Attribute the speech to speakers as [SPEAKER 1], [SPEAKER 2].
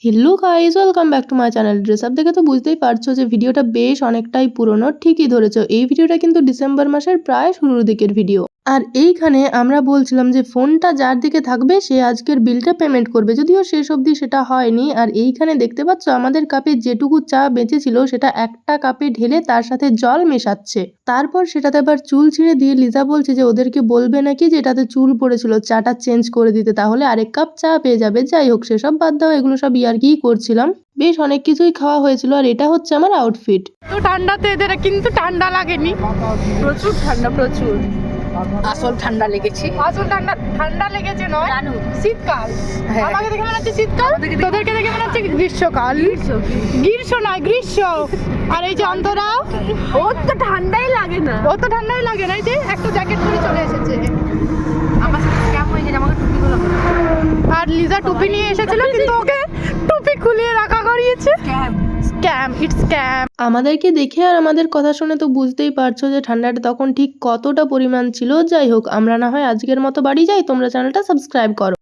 [SPEAKER 1] Hello guys, welcome back to my channel. Dress up দেখে তো বুঝতেই পারছো যে ভিডিওটা বেশ অনেকটাই পুরনো। ঠিকই ধরেছো, এই ভিডিওটা কিন্তু ডিসেম্বর মাসের প্রায় শুরুর দিকের ভিডিও। আর এইখানে আমরা বলছিলাম যে ফোনটা যার দিকে থাকবে সে আজকের বিলটা পেমেন্ট করবে, যদিও শেষ অবধি সেটা হয়নি। আর এইখানে দেখতে পাচ্ছ আমাদের কাপে যেটুকু চা বেঁচেছিল সেটা একটা কাপে ঢেলে তার সাথে জল মেশাচ্ছে। তারপর সেটাতে আবার চুল ছিঁড়ে দিয়ে লিজা বলছে যে ওদেরকে বলবে নাকি যে এটাতে চুল পড়েছিল, চাটা চেঞ্জ করে দিতে, তাহলে আরেক কাপ চা পেয়ে যাবে। যাই হোক, সেসব বাদ দাও, এগুলো সব ইয়ার্কিই করছিলাম। বেশ অনেক কিছুই খাওয়া হয়েছিল। আর এটা হচ্ছে আমার আউটফিট।
[SPEAKER 2] তো ঠান্ডাতে এদের কিন্তু ঠান্ডা লাগেনি,
[SPEAKER 3] প্রচুর ঠান্ডা, প্রচুর আসল ঠান্ডা লেগেছে।
[SPEAKER 2] আসল ঠান্ডা লেগেছে নয়, শীতকাল।
[SPEAKER 3] হ্যাঁ।
[SPEAKER 2] আমাকে দেখে মনে হচ্ছে শীতকাল, তোদেরকে দেখে মনে হচ্ছে গ্রীষ্মকাল। গ্রীষ্ম নয়, গ্রীষ্ম। আর এই যে অন্তরা,
[SPEAKER 3] ওর তো ঠান্ডাই লাগে না।
[SPEAKER 2] ও তো ঠান্ডাই লাগে না, এই যে একটা জ্যাকেট পরে চলে এসেছে।
[SPEAKER 3] আমার সাথে স্ক্যাম হয়ে যায়, আমাকে টুপিগুলো
[SPEAKER 2] আর লিজা টুপি নিয়ে এসেছিল, কিন্তু ওকে টুপি খুলিয়ে রাখা করিয়েছে। Scam, it's scam.
[SPEAKER 1] আমাদেরকে দেখে আর আমাদের কথা শুনে তো বুঝতেই পারছো যে ঠান্ডাটা তখন ঠিক কতটা পরিমাণ ছিল। যাই হোক, আমরা না হয় আজকের মতো বাড়ি যাই, তোমরা চ্যানেলটা সাবস্ক্রাইব করো।